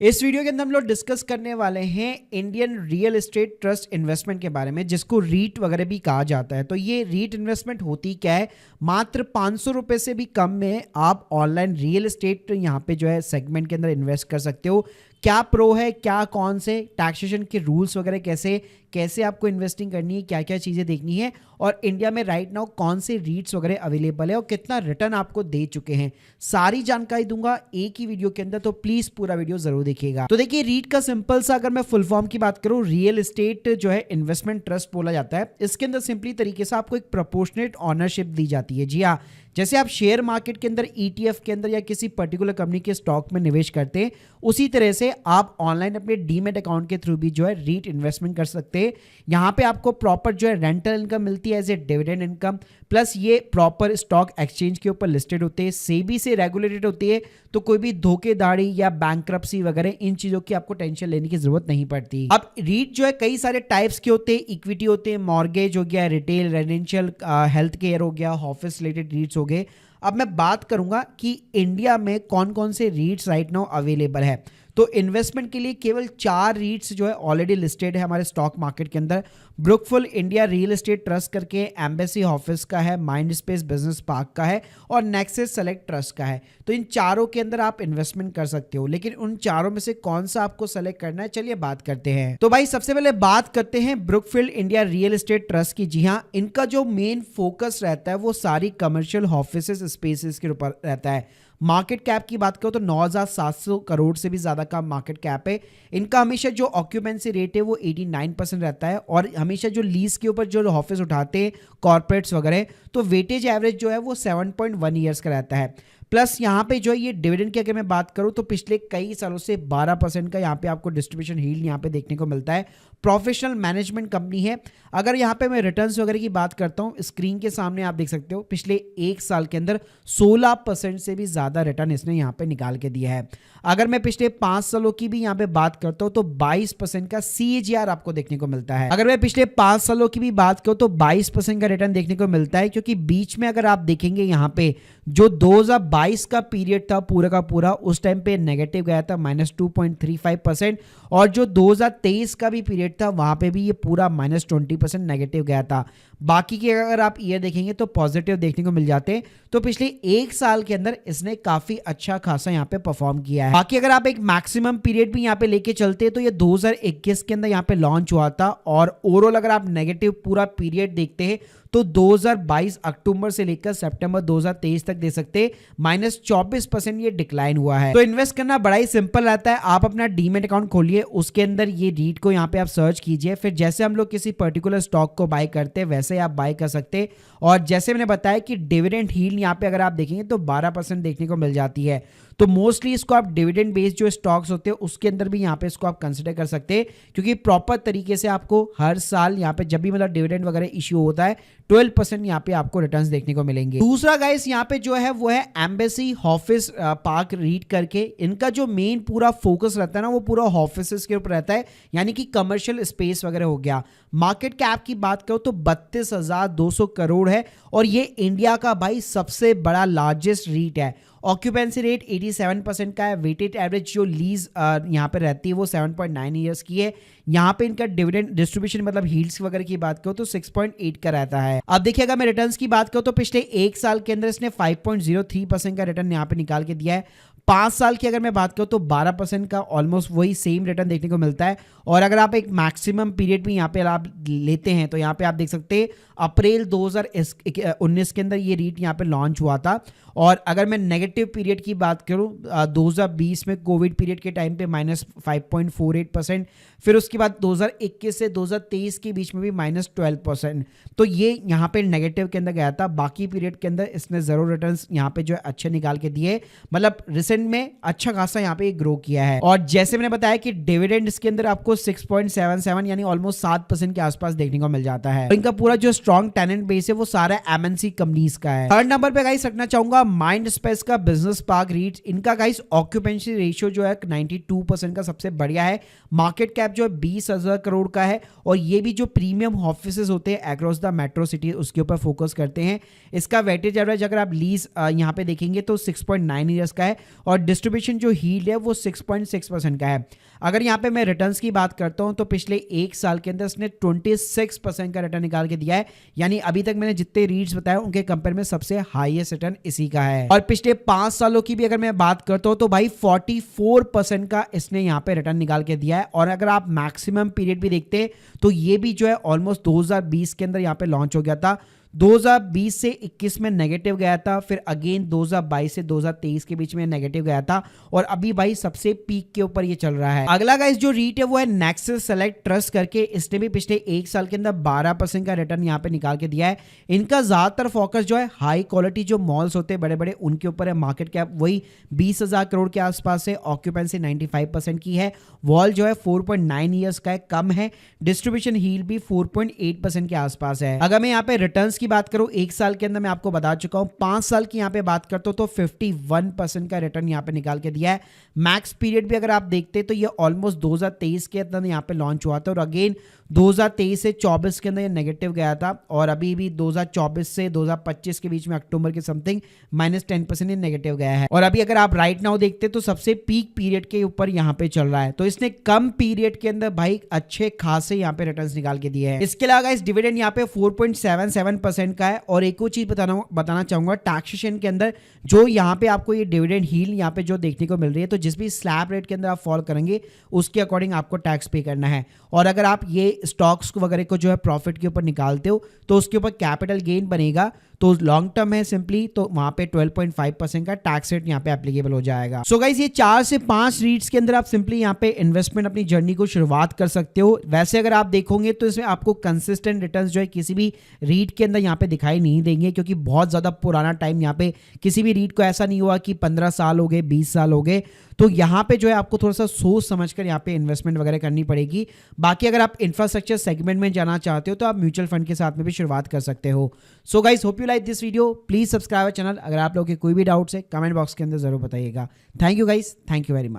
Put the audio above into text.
इस वीडियो के अंदर हम लोग डिस्कस करने वाले हैं Indian real estate trust investment के बारे में, जिसको रीट वगैरह भी कहा जाता है। तो ये रीट इन्वेस्टमेंट होती क्या है? मात्र 500 रुपए से भी कम में आप ऑनलाइन रियल एस्टेट यहाँ पे जो है सेगमेंट के अंदर इन्वेस्ट कर सकते हो। क्या प्रो है, क्या कौन से, टैक्सेशन के रूल्स वगैरह कैसे कैसे आपको इन्वेस्टिंग करनी है, क्या क्या चीज़ें देखनी है, और इंडिया में राइट नाउ कौन से रीट्स वगैरह अवेलेबल है और कितना रिटर्न आपको दे चुके हैं, सारी जानकारी दूंगा एक ही वीडियो के अंदर। तो प्लीज पूरा वीडियो जरूर देखिएगा। तो देखिए, रीट का सिंपल सा अगर मैं फुल फॉर्म की बात करूं, रियल एस्टेट जो है इन्वेस्टमेंट ट्रस्ट बोला जाता है। इसके अंदर सिंपली तरीके से आपको एक प्रोपोर्शनेट ऑनरशिप दी जाती है। जी हाँ, जैसे आप शेयर मार्केट के अंदर ETF के अंदर या किसी पर्टिकुलर कंपनी के स्टॉक में निवेश करते हैं, उसी तरह से आप ऑनलाइन अपने डीमेट अकाउंट के थ्रू भी जो है रीट इन्वेस्टमेंट कर सकते हैं। यहाँ पे आपको प्रॉपर जो है रेंटल इनकम मिलती है as a dividend income, plus ये प्रॉपर स्टॉक एक्सचेंज के ऊपर लिस्टेड होते हैं, सेबी से रेगुलेटेड होती है, तो कोई भी धोखेधड़ी या बैंक्रप्सी वगैरह इन चीजों की आपको टेंशन लेने की जरूरत नहीं पड़ती। अब रीट जो है कई सारे टाइप्स के होते हैं, इक्विटी होते हैं, मॉर्गेज हो गया, रिटेल, रेजिडेंशियल, हेल्थ केयर हो गया, ऑफिस रिलेटेड रीट्स हो गए। अब मैं बात करूंगा कि इंडिया में कौन कौन से रीट्स राइट नाउ अवेलेबल है। तो इन्वेस्टमेंट के लिए केवल 4 रीट्स जो है ऑलरेडी लिस्टेड है हमारे स्टॉक मार्केट के अंदर। ब्रुकफुल इंडिया रियल एस्टेट ट्रस्ट करके एम्बेसी ऑफिस का है, माइंड स्पेस बिजनेस पार्क का है और नेक्सस सेलेक्ट ट्रस्ट का है। तो इन चारों के अंदर आप इन्वेस्टमेंट कर सकते हो, लेकिन उन चारों में से कौन सा आपको सेलेक्ट करना है, चलिए बात करते हैं। तो भाई सबसे पहले बात करते हैं Brookfield India real estate trust की। जी हाँ, इनका जो मेन फोकस रहता है वो सारी कमर्शियल ऑफिस स्पेसेस के ऊपर रहता है। मार्केट कैप की बात करो तो 9,700 करोड़ से भी ज्यादा का मार्केट कैप है। इनका हमेशा जो ऑक्यूपेंसी रेट है वो 89% रहता है, और हमेशा जो लीज के ऊपर जो ऑफिस उठाते हैं कॉर्पोरेट्स वगैरह, तो वेटेज एवरेज जो है वो 7.1 ईयर्स का रहता है। प्लस यहाँ पे जो है ये डिविडेंड की अगर मैं बात करूँ तो पिछले कई सालों से 12% का यहाँ पे आपको डिस्ट्रीब्यूशन यील्ड यहाँ पे देखने को मिलता है। प्रोफेशनल मैनेजमेंट कंपनी है। अगर यहाँ पे मैं रिटर्न्स वगैरह की बात करता हूँ, स्क्रीन के सामने आप देख सकते हो पिछले 1 साल के अंदर 16% से भी ज्यादा रिटर्न इसने यहाँ पे निकाल के दिया है। अगर मैं पिछले 5 सालों की भी यहाँ पे बात करता हूँ तो 22% का CAGR आपको देखने को मिलता है। अगर मैं पिछले 5 सालों की भी बात करूँ तो 22% का रिटर्न देखने को मिलता है, क्योंकि बीच में अगर आप देखेंगे यहाँ पे जो 2022 का पीरियड था पूरा का पूरा, उस टाइम पे नेगेटिव गया था -2.35%, और जो 2023 का भी पीरियड था वहां पे भी ये पूरा -20% नेगेटिव गया था। बाकी के अगर आप ईयर देखेंगे तो पॉजिटिव देखने को मिल जाते हैं। तो पिछले 1 साल के अंदर इसने काफी अच्छा खासा यहाँ पे परफॉर्म किया है। बाकी अगर आप एक मैक्सिमम पीरियड भी यहाँ पे लेके चलते हैं तो ये 2021 के अंदर यहाँ पे लॉन्च हुआ था, और ओवरऑल अगर आप नेगेटिव पूरा पीरियड देखते हैं तो 2022 अक्टूबर से लेकर सितंबर 2023 तक दे सकते -24% ये डिक्लाइन हुआ है। तो इन्वेस्ट करना बड़ा ही सिंपल रहता है। आप अपना डीमेट अकाउंट खोलिए, उसके अंदर ये रीट को यहाँ पे आप सर्च कीजिए, फिर जैसे हम लोग किसी पर्टिकुलर स्टॉक को बाय करते हैं वैसे आप बाय कर सकते। और जैसे मैंने बताया कि डिविडेंड यील्ड यहाँ पे अगर आप देखेंगे तो 12% देखने को मिल जाती है। तो मोस्टली इसको आप डिविडेंड बेस्ड जो स्टॉक्स होते हैं उसके अंदर भी यहाँ पे इसको आप कंसिडर कर सकते हैं, क्योंकि प्रॉपर तरीके से आपको हर साल यहाँ पे जब भी मतलब डिविडेंड वगैरह इश्यू होता है 12% यहाँ पे आपको रिटर्न्स देखने को मिलेंगे। दूसरा गाइस यहाँ पे जो है वो है एम्बेसी ऑफिस पार्क रीट करके। इनका जो मेन पूरा फोकस रहता है ना वो पूरा ऑफिस के ऊपर रहता है, यानी कि कमर्शियल स्पेस वगैरह हो गया। मार्केट कैप की बात करो तो 32,200 करोड़ है, और ये इंडिया का भाई सबसे बड़ा लार्जेस्ट रीट है। ऑक्यूपेंसी रेट 87% का है। वेटेड एवरेज जो लीज यहाँ पे रहती है वो 7.9 ईयर्स की है। यहाँ पे इनका डिविडेंड डिस्ट्रीब्यूशन मतलब यील्ड्स वगैरह की बात करो तो 6.8 का रहता है। अब देखिए, अगर मैं रिटर्न्स की बात करूँ तो पिछले 1 साल के अंदर इसने 5.03% का रिटर्न यहाँ पे निकाल के दिया है। 5 साल की अगर मैं बात करूँ तो 12% का ऑलमोस्ट वही सेम रिटर्न देखने को मिलता है। और अगर आप एक मैक्सिमम पीरियड भी यहाँ पे आप लेते हैं तो यहाँ पे आप देख सकते हैं अप्रैल 2019 के अंदर ये रीट यहाँ पे लॉन्च हुआ था। और अगर मैं नेगेटिव पीरियड की बात करूं 2020 में कोविड पीरियड के टाइम पे -5.48%, फिर उसके बाद 2021 से 2023 के बीच में भी -12%। तो ये यहाँ पे नेगेटिव के अंदर गया था। बाकी पीरियड के अंदर इसने जरूर रिटर्न्स यहाँ पे जो है अच्छे निकाल के दिए, मतलब रिसेंट में अच्छा खासा यहाँ पे ग्रो किया है। और जैसे मैंने बताया कि डिविडेंड इसके अंदर आपको 6.77 यानी ऑलमोस्ट 7% के आसपास देखने को मिल जाता है। इनका पूरा जो स्ट्रॉन्ग टेनेंट बेस है वो सारा MNC कंपनीज का है। थर्ड नंबर पे गाइस रखना चाहूंगा माइंड स्पेस का बिजनेस पार्क रीट। इनका गाइस ऑक्यूपेंसी रेशियो जो है 92% का सबसे बढ़िया है। मार्केट कैप जो है 20,000 करोड़ का है, और ये भी जो प्रीमियम ऑफिसेज होते हैं अक्रॉस द मेट्रो सिटी उसके ऊपर फोकस करते हैं। इसका वेटेज एवरेज अगर आप लीज यहाँ पे देखेंगे तो 6.9 ईयर्स का है, और डिस्ट्रीब्यूशन जो यील्ड है वो 6.6% का है। अगर यहाँ पे मैं रिटर्न्स की बात करता हूँ तो पिछले एक साल के अंदर इसने 26% का रिटर्न निकाल के दिया है, यानी अभी तक मैंने जितने रीट्स बताए उनके कंपेयर में सबसे हाईएस्ट रिटर्न इसी का है। और पिछले 5 सालों की भी अगर मैं बात करता हूँ तो भाई 44% का इसने यहाँ पे रिटर्न निकाल के दिया है। और अगर आप मैक्सिमम पीरियड भी देखते तो ये भी जो है ऑलमोस्ट 2020 के अंदर यहाँ पे लॉन्च हो गया था। 2020 से 21 में नेगेटिव गया था, फिर अगेन 2022 से 2023 के बीच में नेगेटिव गया था, और अभी भाई सबसे पीक के ऊपर ये चल रहा है। अगला गाइस जो रीट है वो है नेक्सस सेलेक्ट ट्रस्ट करके, इसने भी पिछले एक साल के अंदर 12% का रिटर्न यहाँ पे निकाल के दिया है। इनका ज्यादातर फोकस जो है हाई क्वालिटी जो मॉल्स होते हैं बड़े बड़े उनके ऊपर है। मार्केट कैप वही 20,000 करोड़ के आसपास है, ऑक्यूपेंसी 95% की है, वॉल जो है 4.9 ईयर्स का है, कम है, डिस्ट्रीब्यूशन यील्ड भी 4.8% के आसपास है। अगर मैं यहाँ पे रिटर्न्स की बात करूं एक साल के अंदर मैं आपको बता चुका हूं, 5 साल की यहां पे बात करता हूं तो 51% का रिटर्न यहां पे निकाल के दिया है। मैक्स पीरियड भी अगर आप देखते तो ये ऑलमोस्ट 2023 के अंदर यहां पे लॉन्च हुआ था, और अगेन 2023 से 24 के अंदर ये नेगेटिव गया था, और अभी भी 2024 से 2025 के बीच में अक्टूबर के समथिंग -10% नेगेटिव गया है। और अभी अगर आप राइट नाउ देखते तो सबसे पीक पीरियड के ऊपर यहां पे चल रहा है, तो इसने कम पीरियड के अंदर भाई अच्छे खासे यहां पे रिटर्न्स निकाल के दिए हैं। इसके अलावा इस डिविडेंड यहां पे 4.77% का है। और एक और चीज बताना चाहूंगा, टैक्सेशन के अंदर जो यहाँ पे आपको ये डिविडेंड यील्ड यहाँ पे जो देखने को मिल रही है, तो जिस भी स्लैब रेट के अंदर आप फॉल करेंगे उसके अकॉर्डिंग आपको टैक्स पे करना है। और अगर आप ये स्टॉक्स वगैरह को जो है प्रॉफिट के ऊपर निकालते हो तो उसके ऊपर कैपिटल गेन बनेगा, तो लॉन्ग टर्म है सिंपली, तो वहां पे 12.5% का टैक्स रेट यहाँ पे एप्लीकेबल हो जाएगा। सो गाइस ये 4 से 5 रीट्स के अंदर आप सिंपली यहाँ पे इन्वेस्टमेंट अपनी जर्नी को शुरुआत कर सकते हो। वैसे अगर आप देखोगे तो इसमें आपको कंसिस्टेंट रिटर्न्स जो है किसी भी रीट के अंदर यहाँ पे दिखाई नहीं देंगे, क्योंकि बहुत ज्यादा पुराना टाइम यहाँ पे किसी भी रीट को ऐसा नहीं हुआ कि 15 साल हो गए 20 साल हो गए। तो यहाँ पे जो है आपको थोड़ा सा सोच समझकर यहाँ पे इन्वेस्टमेंट वगैरह करनी पड़ेगी। बाकी अगर आप इंफ्रास्ट्रक्चर सेगमेंट में जाना चाहते हो तो आप म्यूचुअल फंड के साथ में भी शुरुआत कर सकते हो। So guys hope you like this video, please subscribe channel. अगर आप लोगों के कोई भी डाउट्स है कमेंट बॉक्स के अंदर जरूर बताइएगा। Thank you guys, thank you very much.